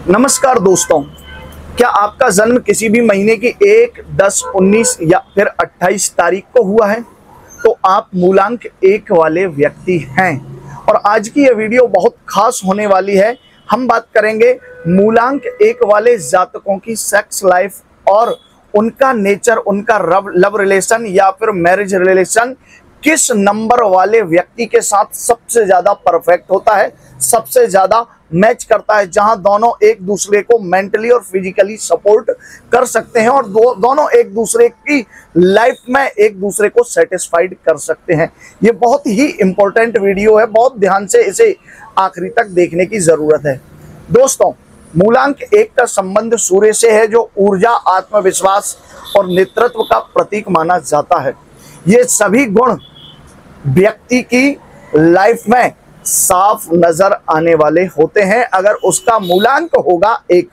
नमस्कार दोस्तों, क्या आपका जन्म किसी भी महीने की 1, 10, 19 या फिर 28 तारीख को हुआ है? तो आप मूलांक 1 वाले व्यक्ति हैं। और आज की यह वीडियो बहुत खास होने वाली है। हम बात करेंगे मूलांक 1 वाले जातकों की सेक्स लाइफ और उनका नेचर, उनका लव रिलेशन या फिर मैरिज रिलेशन किस नंबर वाले व्यक्ति के साथ सबसे ज्यादा परफेक्ट होता है, सबसे ज्यादा मैच करता है, जहां दोनों एक दूसरे को मेंटली और फिजिकली सपोर्ट कर सकते हैं और दोनों एक दूसरे की लाइफ में एक दूसरे को सेटिस्फाइड कर सकते हैं। ये बहुत ही इंपॉर्टेंट वीडियो है, बहुत ध्यान से इसे आखिरी तक देखने की जरूरत है। दोस्तों, मूलांक 1 का संबंध सूर्य से है, जो ऊर्जा, आत्मविश्वास और नेतृत्व का प्रतीक माना जाता है। ये सभी गुण व्यक्ति की लाइफ में साफ नजर आने वाले होते हैं अगर उसका मूलांक होगा 1।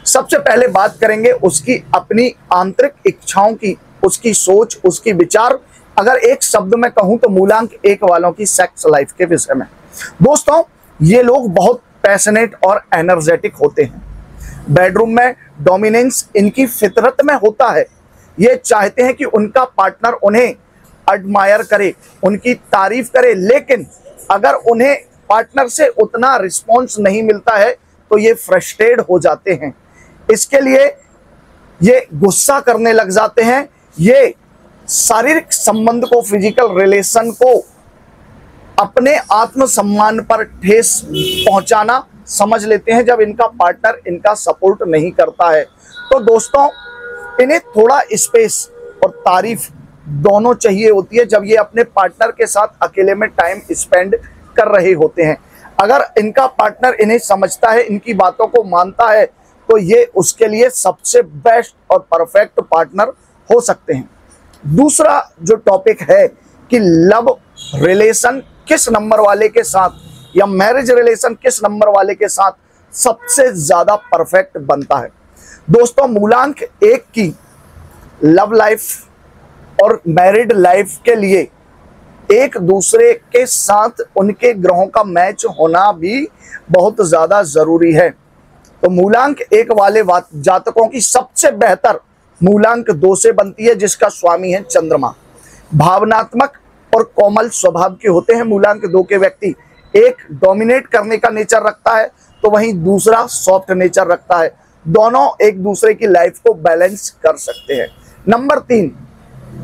सबसे पहले बात करेंगे उसकी अपनी आंतरिक इच्छाओं की, उसकी सोच, उसकी विचार। अगर एक शब्द में कहूं तो मूलांक 1 वालों की सेक्स लाइफ के विषय में। दोस्तों, ये लोग बहुत पैशनेट और एनर्जेटिक होते हैं। बेडरूम में डोमिनेंस इनकी फितरत में होता है। ये चाहते हैं कि उनका पार्टनर उन्हें एडमायर करे, उनकी तारीफ करे, लेकिन अगर उन्हें पार्टनर से उतना रिस्पॉन्स नहीं मिलता है तो ये फ्रस्ट्रेट हो जाते हैं। इसके लिए ये गुस्सा करने लग जाते हैं। ये शारीरिक संबंध को, फिजिकल रिलेशन को अपने आत्मसम्मान पर ठेस पहुंचाना समझ लेते हैं जब इनका पार्टनर इनका सपोर्ट नहीं करता है। तो दोस्तों, इन्हें थोड़ा स्पेस और तारीफ दोनों चाहिए होती है जब ये अपने पार्टनर के साथ अकेले में टाइम स्पेंड कर रहे होते हैं। अगर इनका पार्टनर इन्हें समझता है, इनकी बातों को मानता है, तो ये उसके लिए सबसे बेस्ट और परफेक्ट पार्टनर हो सकते हैं। दूसरा जो टॉपिक है कि लव रिलेशन किस नंबर वाले के साथ या मैरिज रिलेशन किस नंबर वाले के साथ सबसे ज्यादा परफेक्ट बनता है। दोस्तों, मूलांक 1 की लव लाइफ और मैरिड लाइफ के लिए एक दूसरे के साथ उनके ग्रहों का मैच होना भी बहुत ज्यादा जरूरी है। तो मूलांक 1 वाले जातकों की सबसे बेहतर मूलांक 2 से बनती है, जिसका स्वामी है चंद्रमा। भावनात्मक और कोमल स्वभाव के होते हैं मूलांक 2 के व्यक्ति। एक डोमिनेट करने का नेचर रखता है तो वहीं दूसरा सॉफ्ट नेचर रखता है। दोनों एक दूसरे की लाइफ को बैलेंस कर सकते हैं। नंबर 3,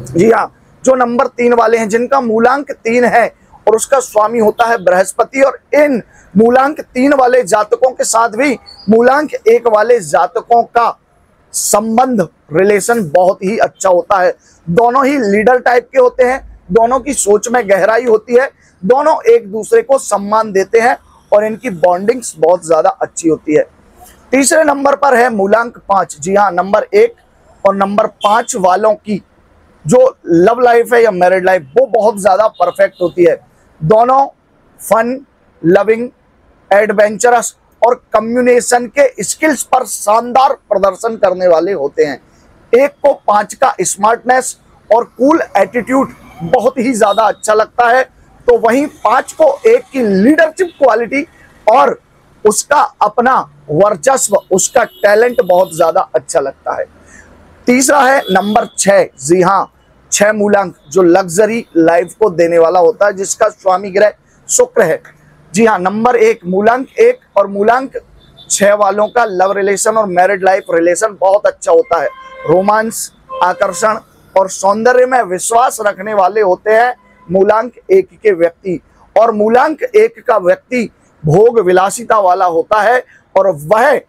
जी हाँ, जो नंबर 3 वाले हैं, जिनका मूलांक 3 है और उसका स्वामी होता है बृहस्पति, और इन मूलांक 3 वाले जातकों के साथ भी मूलांक 1 वाले जातकों का संबंध, रिलेशन बहुत ही अच्छा होता है। दोनों ही लीडर टाइप के होते हैं, दोनों की सोच में गहराई होती है, दोनों एक दूसरे को सम्मान देते हैं और इनकी बॉन्डिंग्स बहुत ज्यादा अच्छी होती है। तीसरे नंबर पर है मूलांक 5। जी हाँ, नंबर 1 और नंबर 5 वालों की जो लव लाइफ है या मैरिड लाइफ, वो बहुत ज्यादा परफेक्ट होती है। दोनों फन, लविंग, एडवेंचरस और कम्युनिकेशन के स्किल्स पर शानदार प्रदर्शन करने वाले होते हैं। 1 को 5 का स्मार्टनेस और कूल एटीट्यूड बहुत ही ज्यादा अच्छा लगता है, तो वहीं 5 को 1 की लीडरशिप क्वालिटी और उसका अपना वर्चस्व, उसका टैलेंट बहुत ज्यादा अच्छा लगता है। तीसरा है नंबर 6। जी हाँ, 6 मूलांक जो लग्जरी लाइफ को देने वाला होता है, जिसका स्वामी ग्रह शुक्र है। जी हाँ, नंबर 1 मूलांक 1 और मूलांक 6 वालों का लव रिलेशन और मैरिड लाइफ रिलेशन बहुत अच्छा होता है। रोमांस, आकर्षण और सौंदर्य में विश्वास रखने वाले होते हैं मूलांक 1 के व्यक्ति। और मूलांक 1 का व्यक्ति भोग विलासिता वाला होता है और वह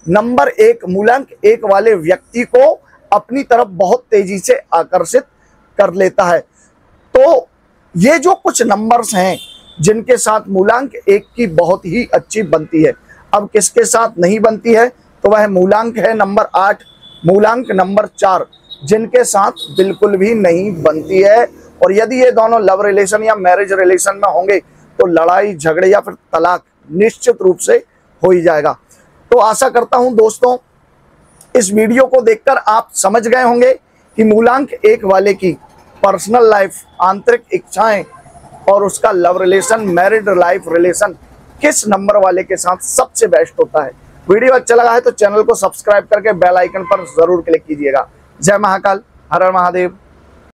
नंबर 1 मूलांक 1 वाले व्यक्ति को अपनी तरफ बहुत तेजी से आकर्षित कर लेता है। तो ये जो कुछ नंबर्स हैं जिनके साथ मूलांक 1 की बहुत ही अच्छी बनती है। अब किसके साथ नहीं बनती है, तो वह मूलांक है नंबर 8, मूलांक नंबर 4, जिनके साथ बिल्कुल भी नहीं बनती है। और यदि ये दोनों लव रिलेशन या मैरिज रिलेशन में होंगे तो लड़ाई झगड़े या फिर तलाक निश्चित रूप से हो ही जाएगा। तो आशा करता हूं दोस्तों, इस वीडियो को देखकर आप समझ गए होंगे कि मूलांक 1 वाले की पर्सनल लाइफ, आंतरिक इच्छाएं और उसका love relation, married life relation किस नंबर वाले के साथ सबसे बेस्ट होता है। वीडियो अच्छा लगा है तो चैनल को सब्सक्राइब करके बेल आइकन पर जरूर क्लिक कीजिएगा। जय महाकाल, हर हर महादेव।